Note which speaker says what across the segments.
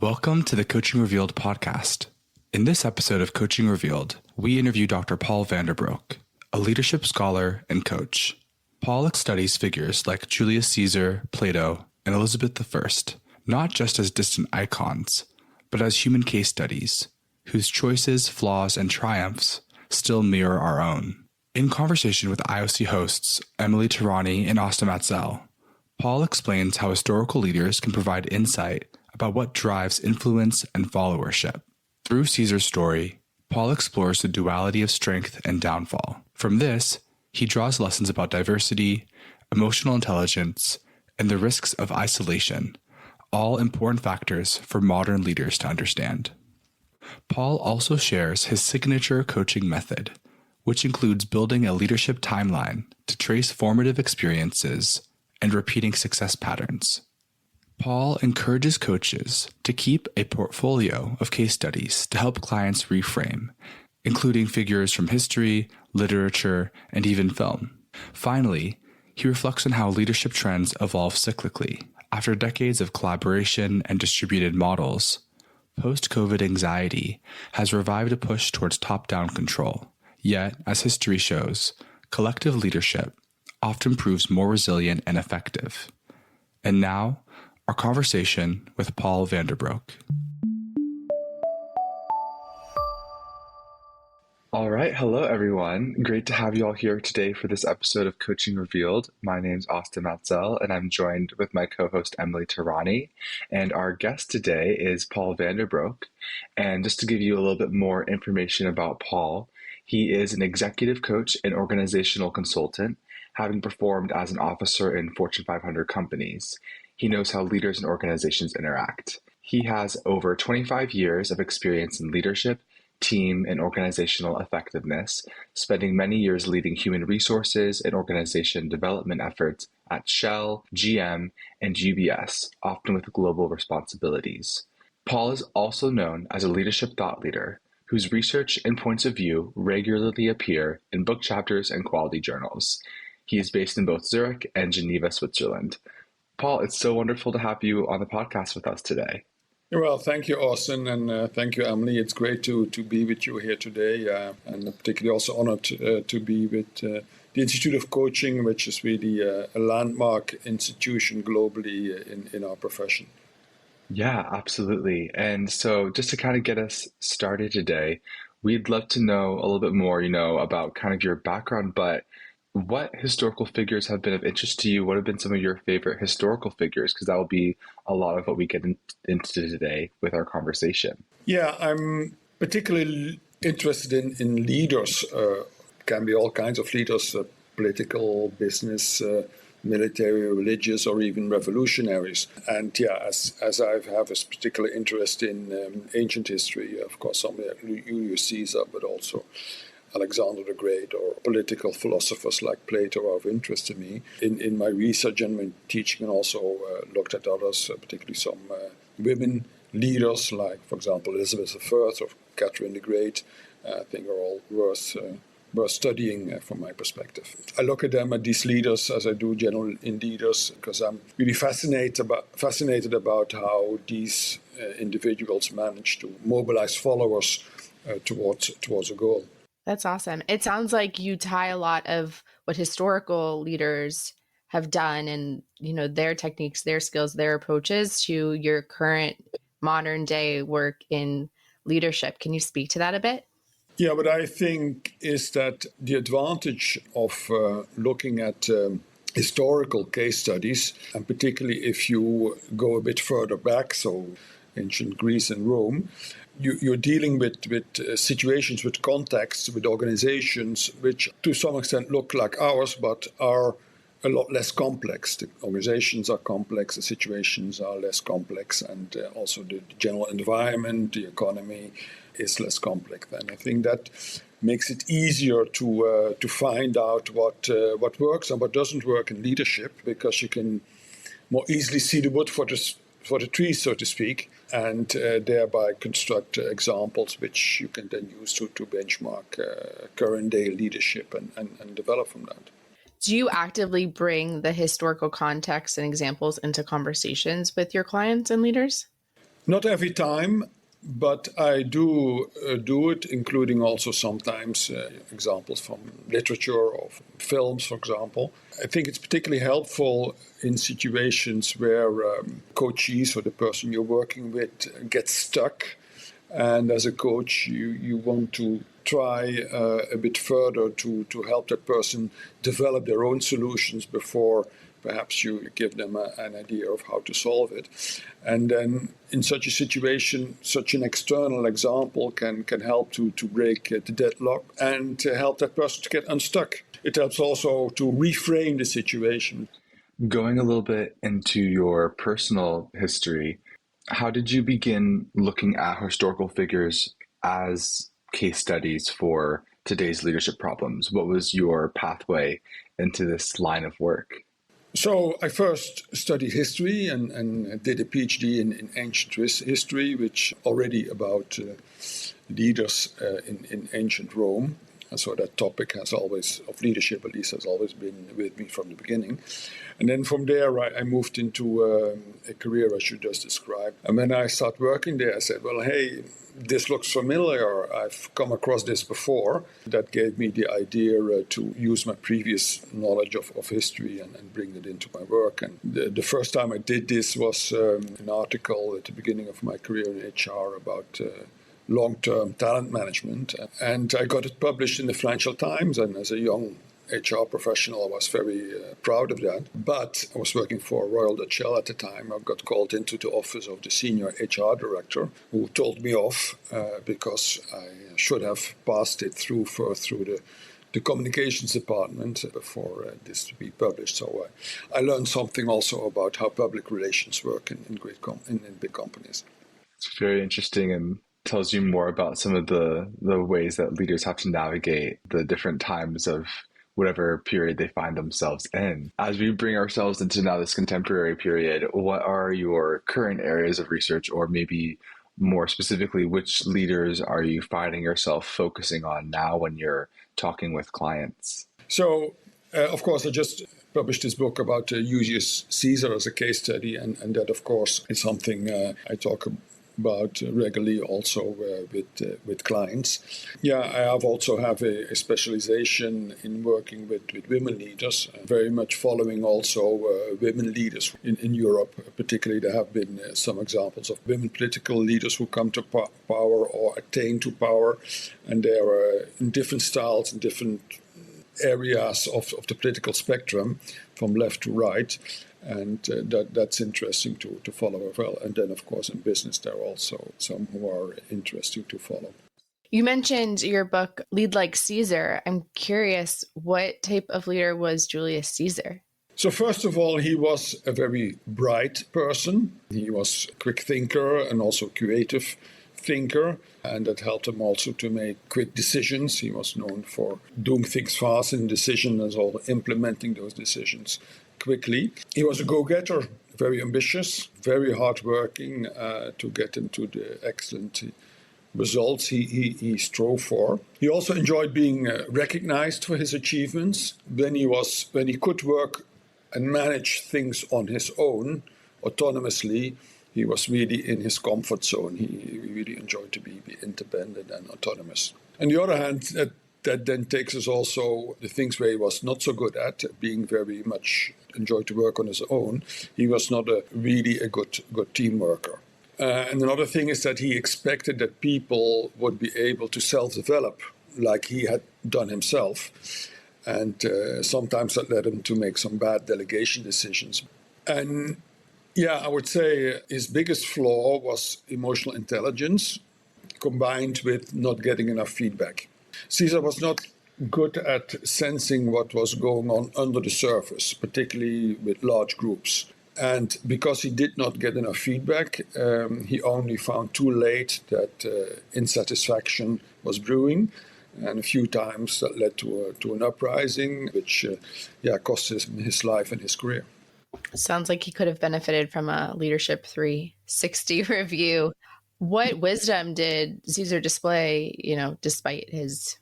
Speaker 1: Welcome to the Coaching Revealed podcast. In this episode of Coaching Revealed, we interview Dr. Paul Vanderbroeck, a leadership scholar and coach. Paul studies figures like Julius Caesar, Plato, and Elizabeth I, not just as distant icons, but as human case studies, whose choices, flaws, and triumphs still mirror our own. In conversation with IOC hosts Emily Terrani and Matzelle, Paul explains how historical leaders can provide insight about what drives influence and followership. Through Caesar's story, Paul explores the duality of strength and downfall. From this, he draws lessons about diversity, emotional intelligence, and the risks of isolation, all important factors for modern leaders to understand. Paul also shares his signature coaching method, which includes building a leadership timeline to trace formative experiences and repeating success patterns. Paul encourages coaches to keep a portfolio of case studies to help clients reframe, including figures from history, literature, and even film. Finally, he reflects on how leadership trends evolve cyclically. After decades of collaboration and distributed models, post-COVID anxiety has revived a push towards top-down control. Yet, as history shows, collective leadership often proves more resilient and effective. And now, our conversation with Paul Vanderbroeck. All right. Hello, everyone. Great to have you all here today for this episode of Coaching Revealed. My name's Matzelle, and I'm joined with my co-host, Emily Terrani. And our guest today is Paul Vanderbroeck. And just to give you a little bit more information about Paul, he is an executive coach and organizational consultant, having performed as an officer in Fortune 500 companies. He knows how leaders and organizations interact. He has over 25 years of experience in leadership, team, and organizational effectiveness, spending many years leading human resources and organization development efforts at Shell, GM, and UBS, often with global responsibilities. Paul is also known as a leadership thought leader, whose research and points of view regularly appear in book chapters and quality journals. He is based in both Zurich and Geneva, Switzerland. Paul, it's so wonderful to have you on the podcast with us today.
Speaker 2: Well, thank you, Austin, and thank you, Emily. It's great to be with you here today, and particularly also honored to be with the Institute of Coaching, which is really a landmark institution globally in our profession.
Speaker 1: Yeah, absolutely. And so just to kind of get us started today, we'd love to know a little bit more, about kind of your background, but what historical figures have been of interest to you? What have been some of your favorite historical figures? Because that will be a lot of what we get into today with our conversation.
Speaker 2: Yeah, I'm particularly interested in leaders. Can be all kinds of leaders, political, business, military, religious, or even revolutionaries. And yeah, as I have a particular interest in ancient history, of course, some Julius Caesar, but also Alexander the Great, or political philosophers like Plato are of interest to me. In my research and my teaching, and also looked at others, particularly some women leaders, like, for example, Elizabeth I or Catherine the Great. I think are all worth studying from my perspective. I look at them, at these leaders, as I do general in leaders, because I'm really fascinated about how these individuals manage to mobilize followers towards a goal.
Speaker 3: That's awesome. It sounds like you tie a lot of what historical leaders have done and, their techniques, their skills, their approaches to your current modern day work in leadership. Can you speak to that a bit?
Speaker 2: Yeah, what I think is that the advantage of looking at historical case studies, and particularly if you go a bit further back, so ancient Greece and Rome, you're dealing with situations, with contexts, with organizations which to some extent look like ours, but are a lot less complex. The organizations are complex, the situations are less complex, and also the general environment, the economy is less complex. And I think that makes it easier to find out what works and what doesn't work in leadership, because you can more easily see the wood for the trees, so to speak, and thereby construct examples which you can then use to benchmark current day leadership and develop from that.
Speaker 3: Do you actively bring the historical context and examples into conversations with your clients and leaders?
Speaker 2: Not every time, but I do it, including also sometimes examples from literature or from films, for example. I think it's particularly helpful in situations where coachees or the person you're working with gets stuck. And as a coach, you want to try a bit further to help that person develop their own solutions before perhaps you give them an idea of how to solve it. And then in such a situation, such an external example can help to break the deadlock and to help that person to get unstuck. It helps also to reframe the situation.
Speaker 1: Going a little bit into your personal history, how did you begin looking at historical figures as case studies for today's leadership problems? What was your pathway into this line of work?
Speaker 2: So I first studied history and did a PhD in ancient history, which already about leaders in ancient Rome. And so that topic has always, of leadership at least, has always been with me from the beginning. And then from there, I moved into a career as you just described. And when I started working there, I said, well, hey, this looks familiar. I've come across this before. That gave me the idea to use my previous knowledge of history and bring it into my work. And the first time I did this was an article at the beginning of my career in HR about long-term talent management. And I got it published in the Financial Times. And as a young HR professional, I was very proud of that. But I was working for Royal Dutch Shell at the time. I got called into the office of the senior HR director, who told me off because I should have passed it through the communications department before this to be published. So I learned something also about how public relations work in big companies.
Speaker 1: It's very interesting and tells you more about some of the ways that leaders have to navigate the different times of whatever period they find themselves in. As we bring ourselves into now this contemporary period, what are your current areas of research, or maybe more specifically, which leaders are you finding yourself focusing on now when you're talking with clients?
Speaker 2: So, of course, I just published this book about Julius Caesar as a case study, and that, of course, is something I talk about regularly also with clients. Yeah, I also have a specialization in working with women leaders, very much following also women leaders in Europe. Particularly, there have been some examples of women political leaders who come to power or attain to power, and they are in different styles and different areas of the political spectrum, from left to right. And that's interesting to follow as well. And then, of course, in business, there are also some who are interesting to follow.
Speaker 3: You mentioned your book, Lead Like Caesar. I'm curious, what type of leader was Julius Caesar?
Speaker 2: So first of all, he was a very bright person. He was a quick thinker and also creative thinker, and that helped him also to make quick decisions. He was known for doing things fast in decisions and also implementing those decisions quickly. He was a go-getter, very ambitious, very hardworking to get into the excellent results he strove for. He also enjoyed being recognized for his achievements. When he could work and manage things on his own, autonomously, he was really in his comfort zone. He really enjoyed to be independent and autonomous. On the other hand, that then takes us also the things where he was not so good at, being very much enjoyed to work on his own. He was not really a good team worker. And another thing is that he expected that people would be able to self-develop like he had done himself. And sometimes that led him to make some bad delegation decisions. And yeah, I would say his biggest flaw was emotional intelligence combined with not getting enough feedback. Caesar was not good at sensing what was going on under the surface, particularly with large groups. And because he did not get enough feedback, he only found too late that insatisfaction was brewing. And a few times that led to an uprising, which cost him his life and his career.
Speaker 3: Sounds like he could have benefited from a Leadership 360 review. What wisdom did Caesar display, despite his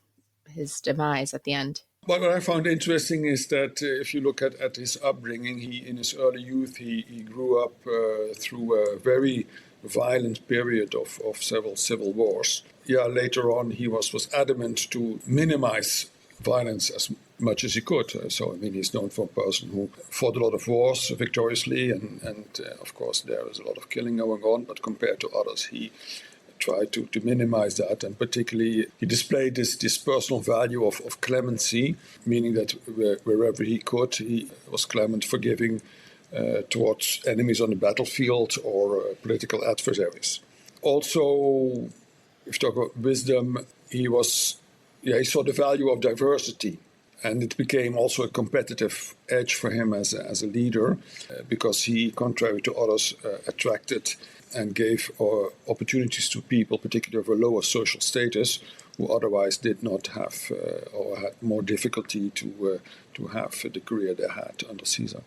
Speaker 3: demise at the end?
Speaker 2: But what I found interesting is that if you look at his upbringing, in his early youth, he grew up through a very violent period of several civil wars. Yeah, later on, he was adamant to minimize violence as much as he could. So, I mean, he's known for a person who fought a lot of wars victoriously, and of course, there is a lot of killing going on, but compared to others, he tried to minimize that, and particularly he displayed this personal value of clemency, meaning that wherever he could, he was clement, forgiving towards enemies on the battlefield or political adversaries. Also, if you talk about wisdom, he saw the value of diversity, and it became also a competitive edge for him as a leader, because he, contrary to others, attracted and gave opportunities to people, particularly of a lower social status, who otherwise did not have or had more difficulty to have the career they had under Caesar.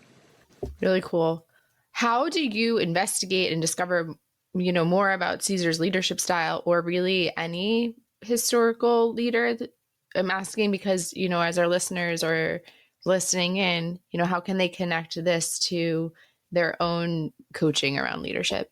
Speaker 3: Really cool. How do you investigate and discover, more about Caesar's leadership style, or really any historical leader? I'm asking because, as our listeners are listening in, how can they connect this to their own coaching around leadership?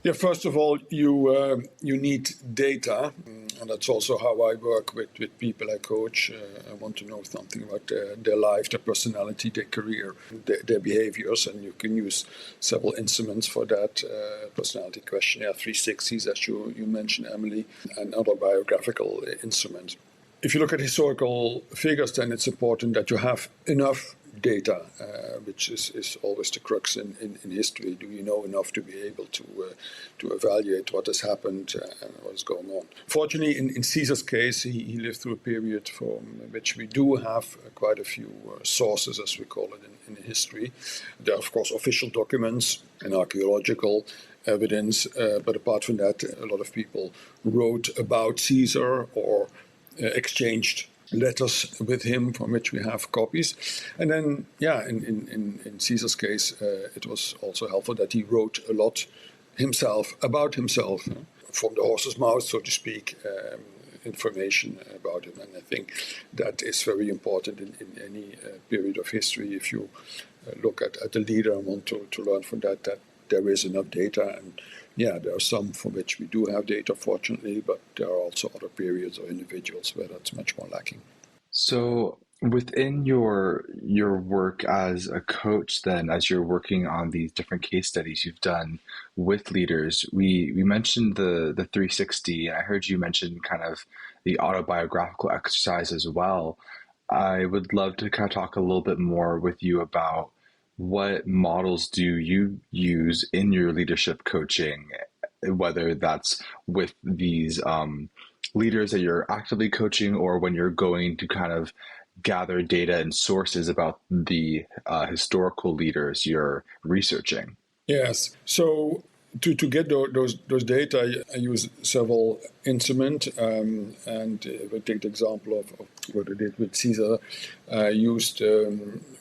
Speaker 2: Yeah, first of all, you need data, and that's also how I work with people I coach. I want to know something about their life, their personality, their career, their behaviors, and you can use several instruments for that. Personality questionnaire, 360s, as you mentioned, Emily, and other biographical instruments. If you look at historical figures, then it's important that you have enough data, which is always the crux in history. Do you know enough to be able to evaluate what has happened and what is going on? Fortunately, in Caesar's case, he lived through a period from which we do have quite a few sources, as we call it, in history. There are, of course, official documents and archaeological evidence, but apart from that, a lot of people wrote about Caesar or exchanged letters with him, from which we have copies. And then, in Caesar's case, it was also helpful that he wrote a lot about himself, from the horse's mouth, so to speak, information about him. And I think that is very important in any period of history. If you look at the leader and want to learn from that there is enough data. And there are some for which we do have data, fortunately, but there are also other periods or individuals where that's much more lacking.
Speaker 1: So within your work as a coach, then, as you're working on these different case studies you've done with leaders, we mentioned the 360. I heard you mention kind of the autobiographical exercise as well. I would love to kind of talk a little bit more with you about what models do you use in your leadership coaching, whether that's with these leaders that you're actively coaching, or when you're going to kind of gather data and sources about the historical leaders you're researching.
Speaker 2: Yes. So to get those data, I use several instruments. And if I take the example of what I did with Caesar, I used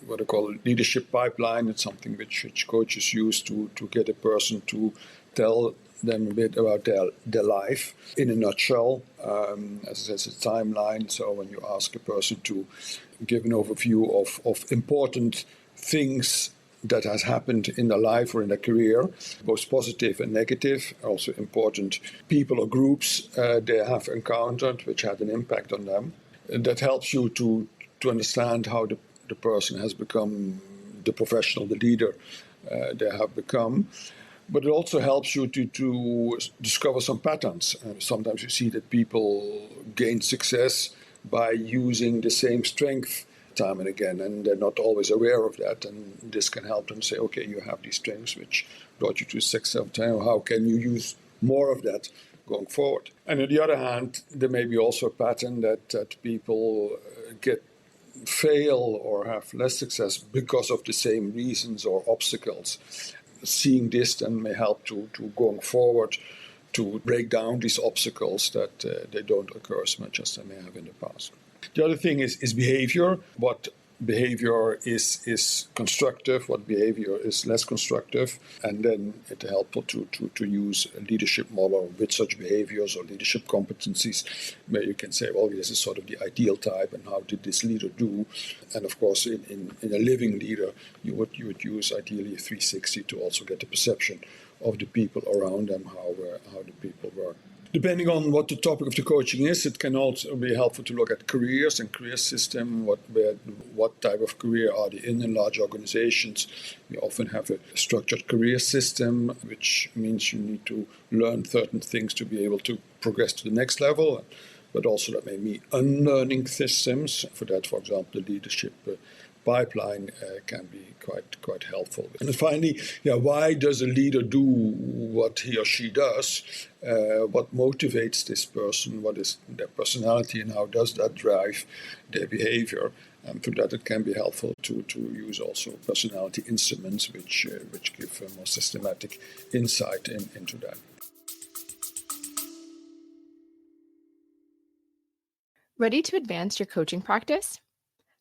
Speaker 2: what I call a leadership pipeline. It's something which coaches use to get a person to tell them a bit about their life in a nutshell. As a timeline. So when you ask a person to give an overview of important things that has happened in their life or in their career, both positive and negative, also important people or groups they have encountered which had an impact on them. And that helps you to understand how the person has become the professional, the leader they have become. But it also helps you to discover some patterns. Sometimes you see that people gain success by using the same strength time and again, and they're not always aware of that. And this can help them say, okay, you have these strengths which brought you to success. How can you use more of that going forward? And on the other hand, there may be also a pattern that people fail or have less success because of the same reasons or obstacles. Seeing this then may help to going forward to break down these obstacles that they don't occur as much as they may have in the past. The other thing is behavior. What behavior is constructive, what behavior is less constructive, and then it's helpful to use a leadership model with such behaviors or leadership competencies where you can say, well, this is sort of the ideal type and how did this leader do? And of course, in a living leader, you would use ideally a 360 to also get the perception of the people around them, how the people work. Depending on what the topic of the coaching is, it can also be helpful to look at careers and career system. What type of career are they in large organizations? We often have a structured career system, which means you need to learn certain things to be able to progress to the next level. But also that may be unlearning systems. For that, for example, the leadership pipeline can be quite helpful. And finally, why does a leader do what he or she does? What motivates this person? What is their personality, and how does that drive their behavior? And for that, it can be helpful to use also personality instruments, which give a more systematic insight into that.
Speaker 3: Ready to advance your coaching practice?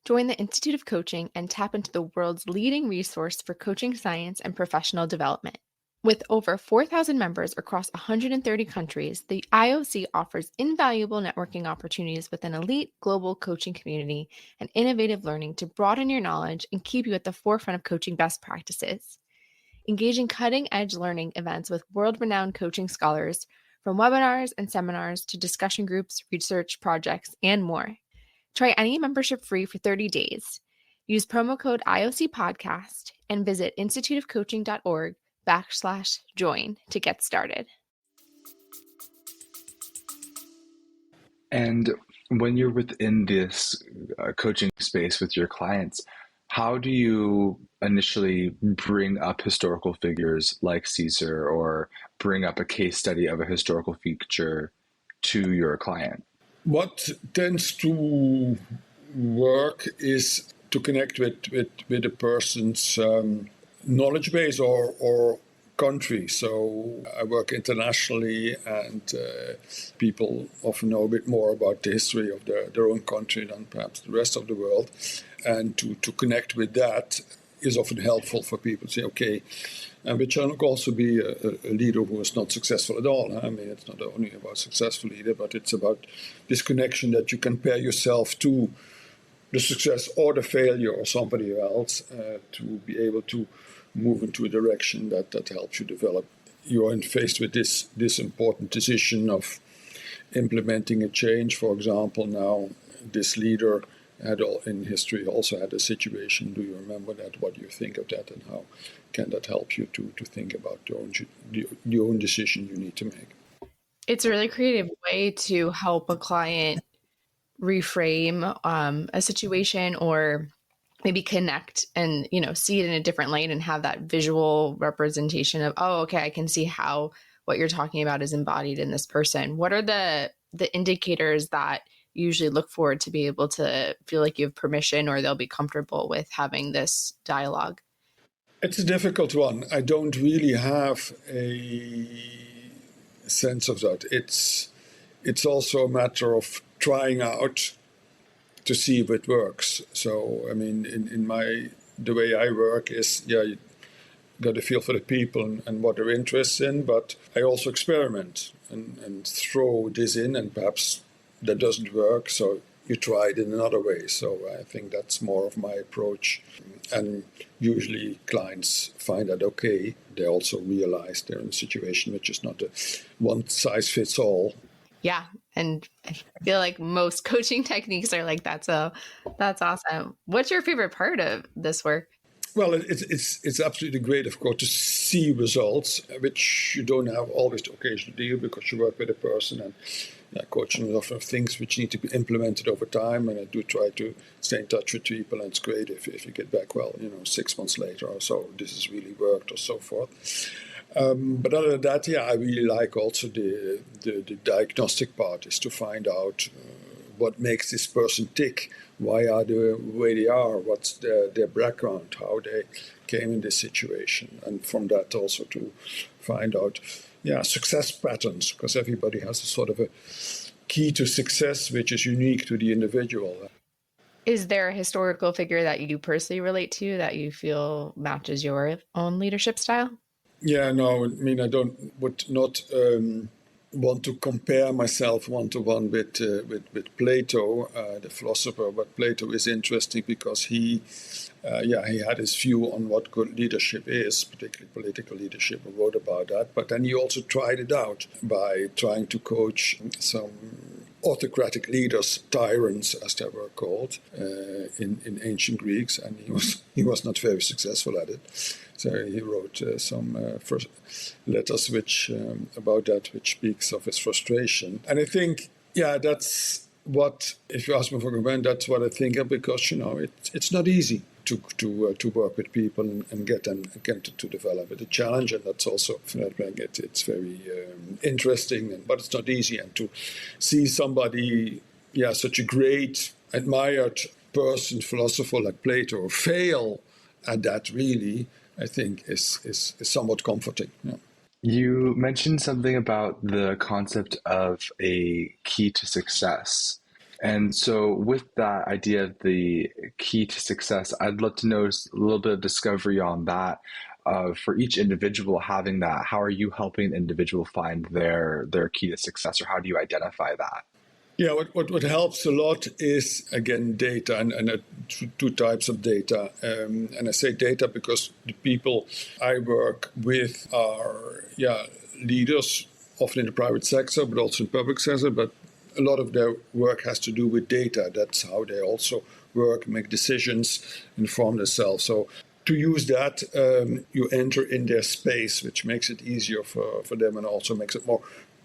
Speaker 3: Join the Institute of Coaching and tap into the world's leading resource for coaching science and professional development. With over 4,000 members across 130 countries, the IOC offers invaluable networking opportunities with an elite global coaching community and innovative learning to broaden your knowledge and keep you at the forefront of coaching best practices. Engage in cutting-edge learning events with world-renowned coaching scholars, from webinars and seminars to discussion groups, research projects, and more. Try any membership free for 30 days. Use promo code IOC Podcast and visit instituteofcoaching.org/join to get started.
Speaker 1: And when you're within this coaching space with your clients, how do you initially bring up historical figures like Caesar or bring up a case study of a historical feature to your client?
Speaker 2: What tends to work is to connect with a person's knowledge base or country. So I work internationally, and people often know a bit more about the history of their own country than perhaps the rest of the world. And to connect with that is often helpful for people to say, okay, which can also be a leader who is not successful at all. I mean, it's not only about successful leader, but it's about this connection that you compare yourself to the success or the failure of somebody else to be able to move into a direction that helps you develop. You are faced with this important decision of implementing a change. For example, now this leader had in history also had a situation. Do you remember that? What do you think of that, and how can that help you to think about your own decision you need to make?
Speaker 3: It's a really creative way to help a client reframe a situation, or maybe connect and see it in a different light and have that visual representation of, oh, okay, I can see how what you're talking about is embodied in this person. What are the indicators that you usually look for to be able to feel like you have permission, or they'll be comfortable with having this dialogue?
Speaker 2: It's a difficult one. I don't really have a sense of that. It's also a matter of trying out to see if it works. So, I mean, the way I work is, you got a feel for the people and what they're interested in, but I also experiment and throw this in, and perhaps that doesn't work, so you try it in another way. So I think that's more of my approach. And usually clients find that okay. They also realize they're in a situation which is not a one-size-fits-all.
Speaker 3: Yeah, and I feel like most coaching techniques are like that. So that's awesome. What's your favorite part of this work?
Speaker 2: Well, it's absolutely great, of course, to see results, which you don't have always the occasion to do because you work with a person, and coaching is often things which need to be implemented over time. And I do try to stay in touch with people, and it's great if you get back, 6 months later or so, this has really worked or so forth. But other than that, I really like also the diagnostic part, is to find out what makes this person tick. Why are they the way they are? What's their background? How they came in this situation? And from that also to find out, success patterns, because everybody has a sort of a key to success which is unique to the individual.
Speaker 3: Is there a historical figure that you personally relate to that you feel matches your own leadership style?
Speaker 2: Yeah, no, I mean, would not want to compare myself one-to-one with Plato, the philosopher, but Plato is interesting because he had his view on what good leadership is, particularly political leadership, and wrote about that. But then he also tried it out by trying to coach some autocratic leaders, tyrants as they were called, in ancient Greeks, and he was not very successful at it. So he wrote some first letters about that, which speaks of his frustration. And I think, that's what, if you ask me for a comment, that's what I think of, because it's not easy to work with people and get them again to develop it. A challenge, and that's also it's very interesting, but it's not easy. And to see somebody, such a great, admired person, philosopher like Plato, fail at that, really, I think is somewhat comforting. Yeah.
Speaker 1: You mentioned something about the concept of a key to success. And so with that idea of the key to success, I'd love to know a little bit of discovery on that. For each individual having that, how are you helping the individual find their key to success, or how do you identify that?
Speaker 2: Yeah, what helps a lot is, again, data, and two types of data. And I say data because the people I work with are, leaders, often in the private sector, but also in public sector. But a lot of their work has to do with data. That's how they also work, make decisions, inform themselves. So to use that, you enter in their space, which makes it easier for them and also makes it more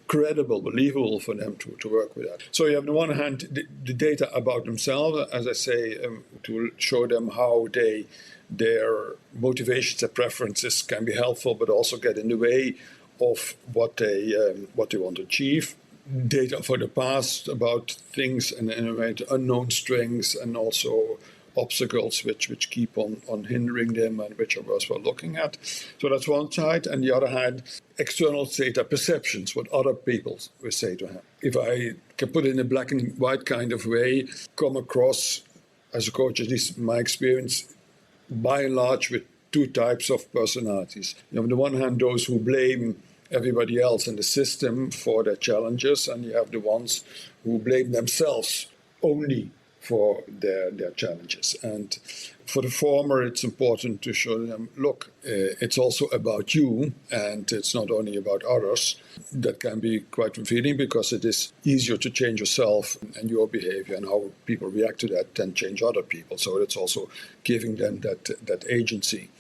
Speaker 2: credible, believable for them to work with that. So you have, on the one hand, the data about themselves, as I say, to show them how their motivations, their preferences can be helpful, but also get in the way of what they want to achieve. Data for the past about things and unknown strengths, and also obstacles which keep on hindering them and which are worthwhile looking at. So that's one side. And the other hand, external data, perceptions, what other people will say to him. If I can put it in a black and white kind of way, come across, as a coach, at least in my experience, by and large with two types of personalities. On the one hand, those who blame everybody else in the system for their challenges, and you have the ones who blame themselves only for their challenges. And for the former, it's important to show them, look, it's also about you, and it's not only about others. That can be quite revealing, because it is easier to change yourself and your behavior and how people react to that than change other people. So it's also giving them that agency.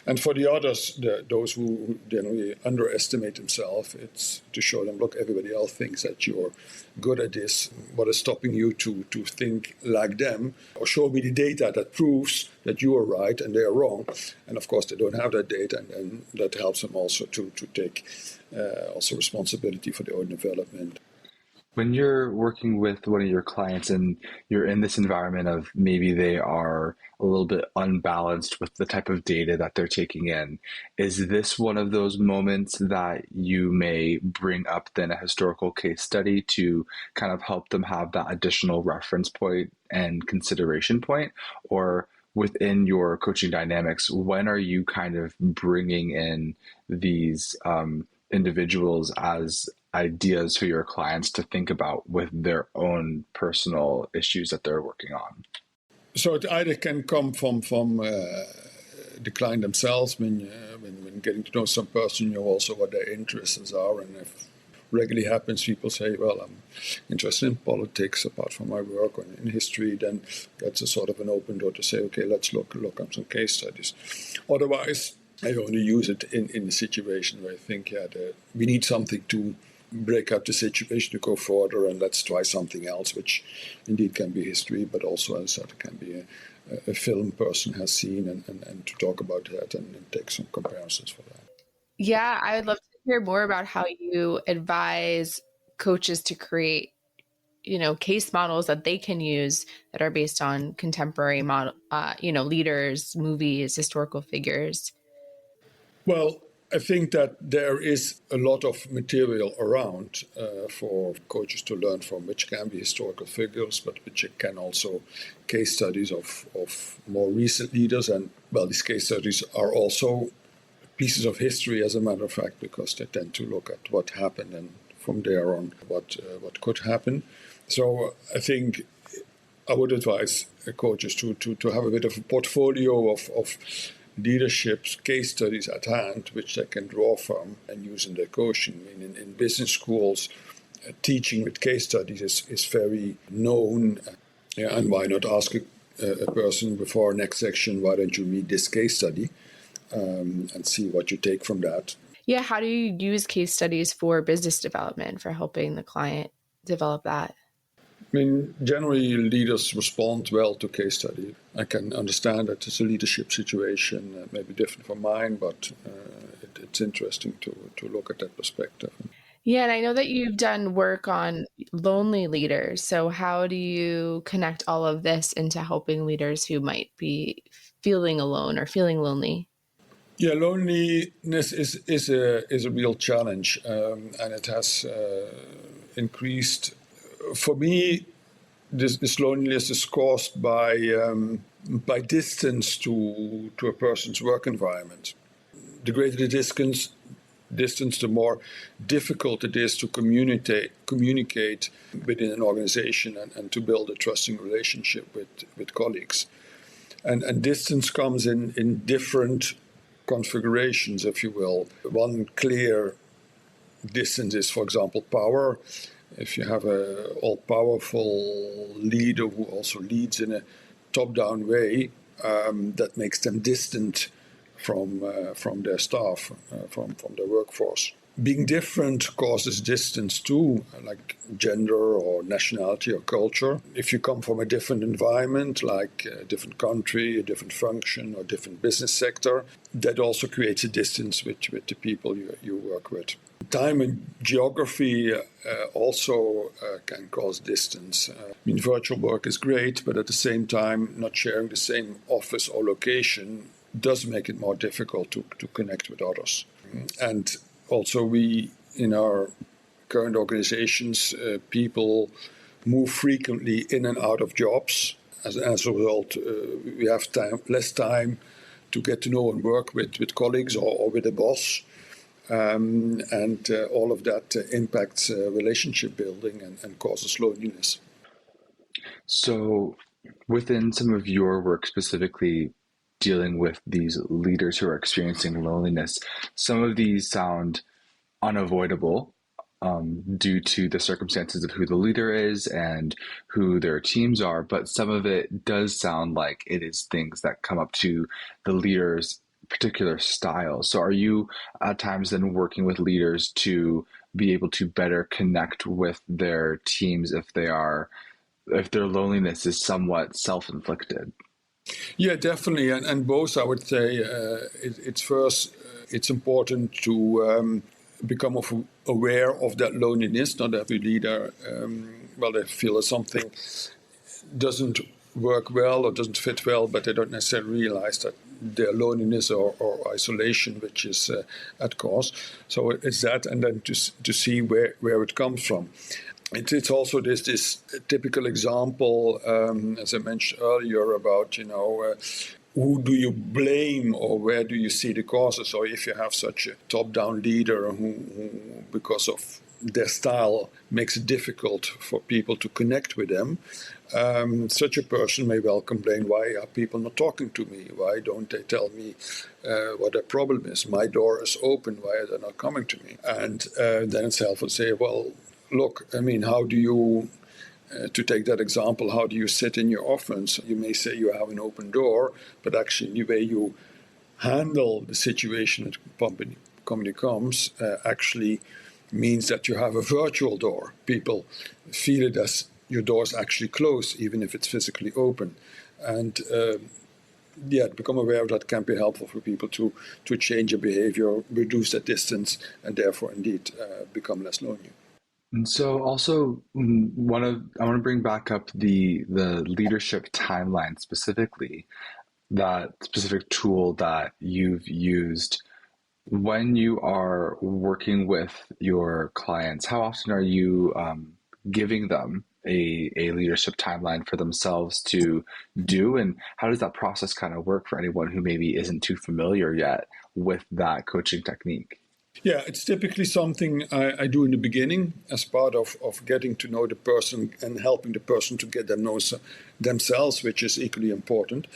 Speaker 2: And for the others, those who generally underestimate themselves, it's to show them, look, everybody else thinks that you're good at this. What is stopping you to think like them? Or show me the data that proves that you are right and they are wrong. And of course, they don't have that data, and that helps them also to take also responsibility for their own development.
Speaker 1: When you're working with one of your clients and you're in this environment of maybe they are a little bit unbalanced with the type of data that they're taking in, is this one of those moments that you may bring up then a historical case study to kind of help them have that additional reference point and consideration point? Or within your coaching dynamics, when are you kind of bringing in these individuals as ideas for your clients to think about with their own personal issues that they're working on?
Speaker 2: So it either can come from the client themselves, when getting to know some person, you know also what their interests are. And if regularly happens, people say, well, I'm interested in politics apart from my work, or in history, then that's a sort of an open door to say, okay, let's look up some case studies. Otherwise, I only use it in a situation where I think, we need something to break up the situation, to go further, and let's try something else, which indeed can be history, but also, as I said, it can be a film person has seen, and to talk about that and take some comparisons for that.
Speaker 3: Yeah, I would love to hear more about how you advise coaches to create, case models that they can use that are based on contemporary model, leaders, movies, historical figures.
Speaker 2: Well, I think that there is a lot of material around for coaches to learn from, which can be historical figures, but which can also case studies of more recent leaders. And, well, these case studies are also pieces of history, as a matter of fact, because they tend to look at what happened and from there on what could happen. So I think I would advise coaches to have a bit of a portfolio of leadership case studies at hand, which they can draw from and use in their coaching. I mean, in business schools, teaching with case studies is very known. And why not ask a person before next section, why don't you read this case study and see what you take from that?
Speaker 3: Yeah, how do you use case studies for business development, for helping the client develop that?
Speaker 2: I mean, generally, leaders respond well to case study. I can understand that it's a leadership situation, maybe different from mine, but it's interesting to look at that perspective.
Speaker 3: Yeah, and I know that you've done work on lonely leaders. So how do you connect all of this into helping leaders who might be feeling alone or feeling lonely?
Speaker 2: Yeah, loneliness is a real challenge, and it has increased. For me, this loneliness is caused by distance to a person's work environment. The greater the distance, the more difficult it is to communicate within an organization and to build a trusting relationship with colleagues. And distance comes in different configurations, if you will. One clear distance is, for example, power. If you have an all-powerful leader who also leads in a top-down way, that makes them distant from their staff, from their workforce. Being different causes distance too, like gender or nationality or culture. If you come from a different environment, like a different country, a different function or different business sector, that also creates a distance with the people you work with. Time and geography also can cause distance. I mean, virtual work is great, but at the same time, not sharing the same office or location does make it more difficult to connect with others. And also, we, in our current organizations, people move frequently in and out of jobs. As a result, we have less time to get to know and work with colleagues or with a boss. And all of that impacts relationship building and causes loneliness.
Speaker 1: So within some of your work specifically dealing with these leaders who are experiencing loneliness, some of these sound unavoidable due to the circumstances of who the leader is and who their teams are, but some of it does sound like it is things that come up to the leader's particular style. So are you at times then working with leaders to be able to better connect with their teams if their loneliness is somewhat self-inflicted?
Speaker 2: Yeah, definitely. And both, I would say, it's first, it's important to become aware of that loneliness. Not every leader, they feel that something doesn't work well or doesn't fit well, but they don't necessarily realize that their loneliness or isolation, which is at cause. So it's that, and then to see where it comes from. It's also this typical example, as I mentioned earlier, about, who do you blame or where do you see the causes? Or if you have such a top-down leader who, because of their style, makes it difficult for people to connect with them, such a person may well complain, why are people not talking to me? Why don't they tell me what their problem is? My door is open, why are they not coming to me? And then itself will say, well, look, I mean, how do you, to take that example, how do you sit in your office? You may say you have an open door, but actually the way you handle the situation that company comes actually means that you have a virtual door. People feel it as your door is actually closed, even if it's physically open. And become aware of that can be helpful for people to change their behavior, reduce that distance, and therefore indeed become less lonely.
Speaker 1: And so also I want to bring back up the leadership timeline specifically, that specific tool that you've used When you are working with your clients, how often are you giving them a leadership timeline for themselves to do? And how does that process kind of work for anyone who maybe isn't too familiar yet with that coaching technique?
Speaker 2: Yeah, it's typically something I do in the beginning as part of getting to know the person and helping the person to get them know themselves, which is equally important.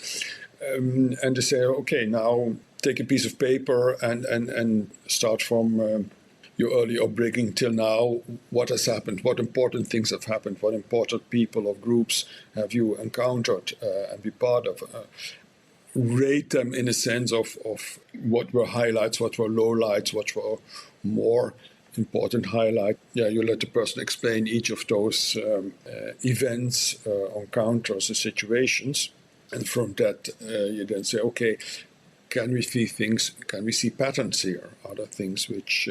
Speaker 2: And to say, okay, now take a piece of paper and start from your early upbringing till now. What has happened? What important things have happened? What important people or groups have you encountered and be part of? Rate them in a sense of what were highlights, what were lowlights, what were more important highlights. Yeah, you let the person explain each of those events, encounters, or situations. And from that, you then say, okay, can we see things, can we see patterns here? Are there things which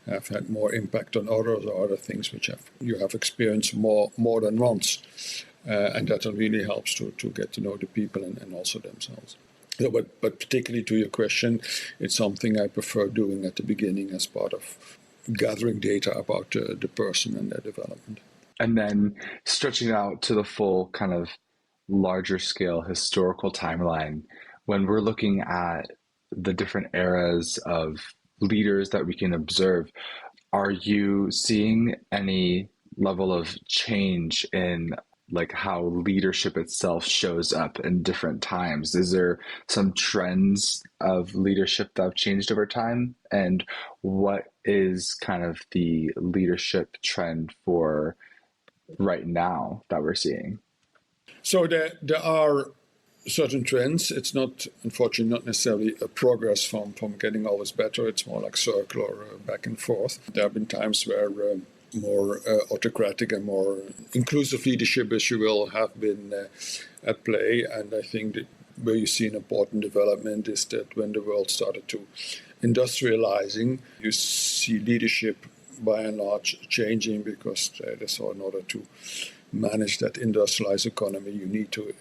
Speaker 2: have had more impact on others, or other things which you have experienced more than once? And that really helps to get to know the people and also themselves. So, but particularly to your question, it's something I prefer doing at the beginning as part of gathering data about the person and their development.
Speaker 1: And then stretching out to the full kind of larger scale historical timeline, when we're looking at the different eras of leaders that we can observe, are you seeing any level of change in like how leadership itself shows up in different times? Is there some trends of leadership that have changed over time? And what is kind of the leadership trend for right now that we're seeing?
Speaker 2: So there are certain trends. It's not, unfortunately, not necessarily a progress from getting always better. It's more like circular back and forth. There have been times where more autocratic and more inclusive leadership, as you will, have been at play. And I think that where you see an important development is that when the world started to industrializing, you see leadership by and large changing because they saw in order to manage that industrialized economy, you need to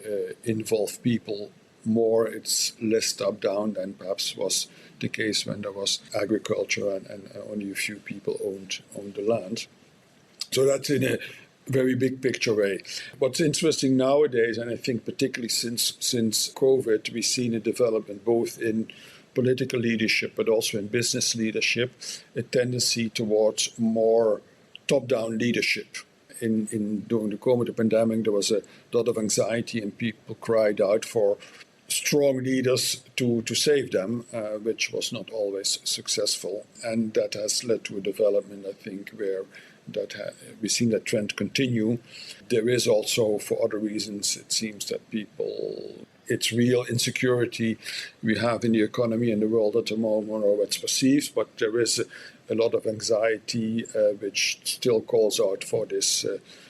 Speaker 2: involve people more. It's less top-down than perhaps was the case when there was agriculture and only a few people owned the land. So that's in a very big picture way. What's interesting nowadays, and I think particularly since COVID, we've seen a development both in political leadership but also in business leadership, a tendency towards more top-down leadership. During the COVID pandemic, there was a lot of anxiety and people cried out for strong leaders to save them, which was not always successful. And that has led to a development, I think, where we've seen that trend continue. There is also, for other reasons, it seems that it's real insecurity we have in the economy and the world at the moment, or what's perceived, but there is a lot of anxiety which still calls out for this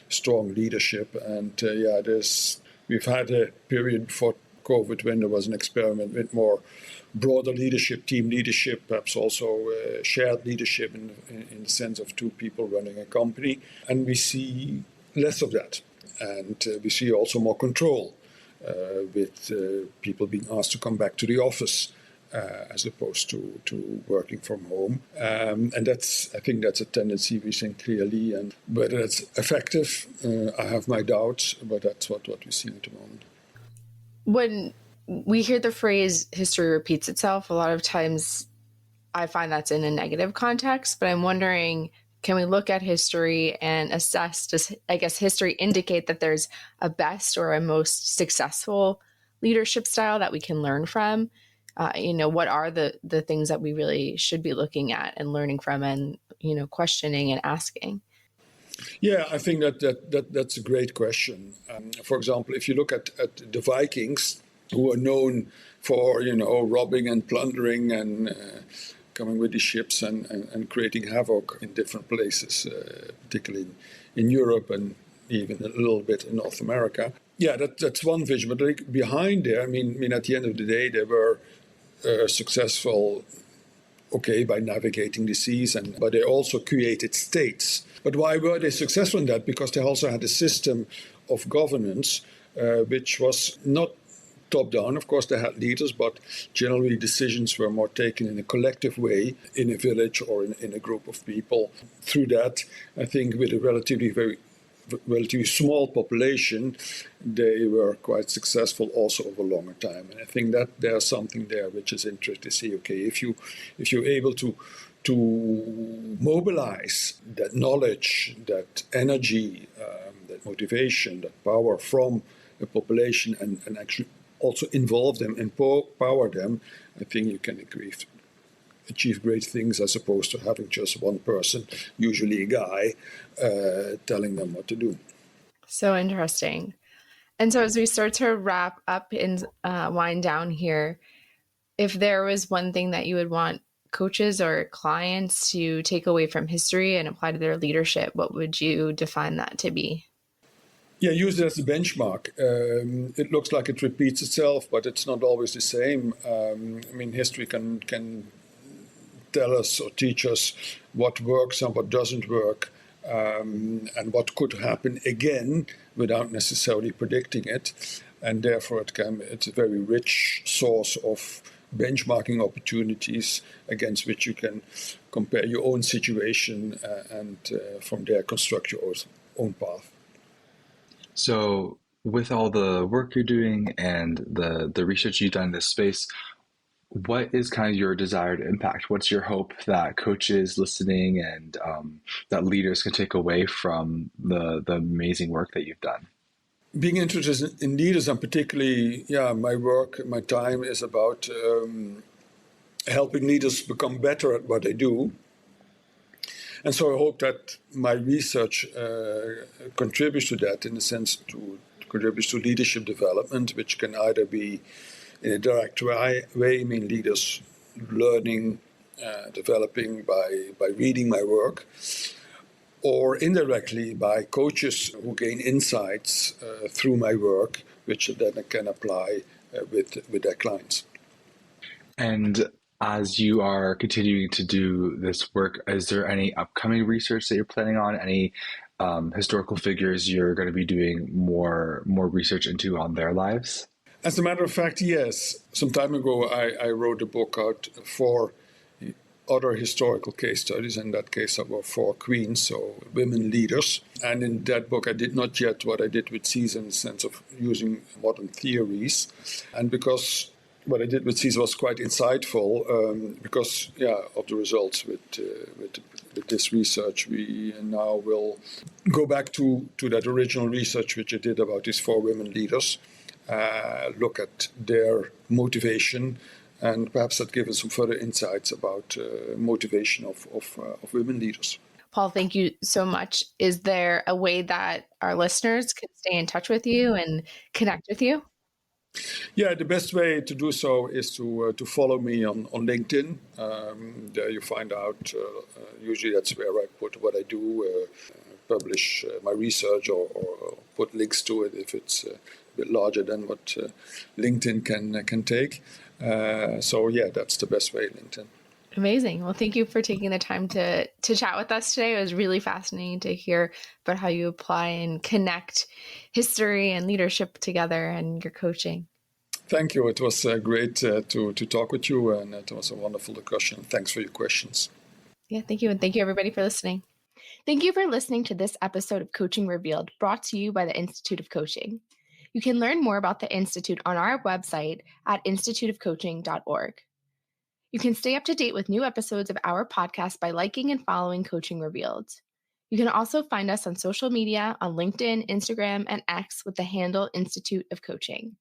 Speaker 2: strong leadership. And we've had a period before COVID when there was an experiment with more broader leadership, team leadership, perhaps also shared leadership in the sense of two people running a company. And we see less of that. And we see also more control with people being asked to come back to the office as opposed to working from home. And I think that's a tendency we see clearly. And whether it's effective, I have my doubts, but that's what we see at the moment.
Speaker 3: When we hear the phrase history repeats itself, a lot of times I find that's in a negative context, but I'm wondering, can we look at history and assess, does, I guess, history indicate that there's a best or a most successful leadership style that we can learn from? What are the things that we really should be looking at and learning from and, questioning and asking?
Speaker 2: Yeah, I think that's a great question. For example, if you look at the Vikings, who are known for, robbing and plundering and coming with the ships and creating havoc in different places, particularly in Europe and even a little bit in North America. Yeah, that's one vision. But behind there, I mean, at the end of the day, they were successful, by navigating the seas, but they also created states. But why were they successful in that? Because they also had a system of governance which was not top down. Of course, they had leaders, but generally decisions were more taken in a collective way in a village or in a group of people. Through that, I think with a relatively small population, they were quite successful also over a longer time. And I think that there's something there which is interesting to see. Okay, if you're able to mobilize that knowledge, that energy, that motivation, that power from a population and actually also involve them, empower them, I think you can achieve great things as opposed to having just one person, usually a guy, telling them what to do.
Speaker 3: So interesting. And so as we start to wrap up and wind down here, if there was one thing that you would want coaches or clients to take away from history and apply to their leadership, what would you define that to be?
Speaker 2: Yeah, use it as a benchmark. It looks like it repeats itself, but it's not always the same. History can tell us or teach us what works and what doesn't work, and what could happen again without necessarily predicting it. And therefore, it's a very rich source of benchmarking opportunities against which you can compare your own situation and from there construct your own path.
Speaker 1: So with all the work you're doing and the research you've done in this space, what is kind of your desired impact? What's your hope that coaches listening and that leaders can take away from the amazing work that you've done?
Speaker 2: Being interested in leaders, and particularly, my work, my time is about helping leaders become better at what they do. And so I hope that my research contributes to that, in the sense to contributes to leadership development, which can either be in a direct way, leaders learning, developing by reading my work, or indirectly by coaches who gain insights through my work, which then can apply with their clients.
Speaker 1: And as you are continuing to do this work, is there any upcoming research that you're planning on? Any historical figures you're going to be doing more research into on their lives?
Speaker 2: As a matter of fact, yes. Some time ago, I wrote a book out for other historical case studies. In that case, there were 4 queens, so women leaders. And in that book, I did not yet what I did with Caesar, in the sense of using modern theories. And because what I did with Caesar was quite insightful, because of the results with this research, we now will go back to that original research which I did about these 4 women leaders, look at their motivation, and perhaps that gives us some further insights about motivation of women leaders.
Speaker 3: Paul, thank you so much. Is there a way that our listeners can stay in touch with you and connect with you?
Speaker 2: Yeah, the best way to do so is to follow me on LinkedIn. There you find out, usually that's where I put what I do, publish my research, or put links to it if it's a bit larger than what LinkedIn can take. So that's the best way, LinkedIn.
Speaker 3: Amazing. Well, thank you for taking the time to chat with us today. It was really fascinating to hear about how you apply and connect history and leadership together and your coaching.
Speaker 2: Thank you. It was great to talk with you, and it was a wonderful discussion. Thanks for your questions.
Speaker 3: Yeah, thank you. And thank you, everybody, for listening. Thank you for listening to this episode of Coaching Revealed, brought to you by the Institute of Coaching. You can learn more about the Institute on our website at instituteofcoaching.org. You can stay up to date with new episodes of our podcast by liking and following Coaching Revealed. You can also find us on social media on LinkedIn, Instagram, and X with the handle Institute of Coaching.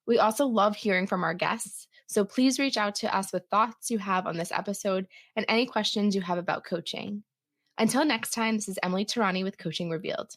Speaker 3: We also love hearing from our guests, so please reach out to us with thoughts you have on this episode and any questions you have about coaching. Until next time, this is Emily Terrani with Coaching Revealed.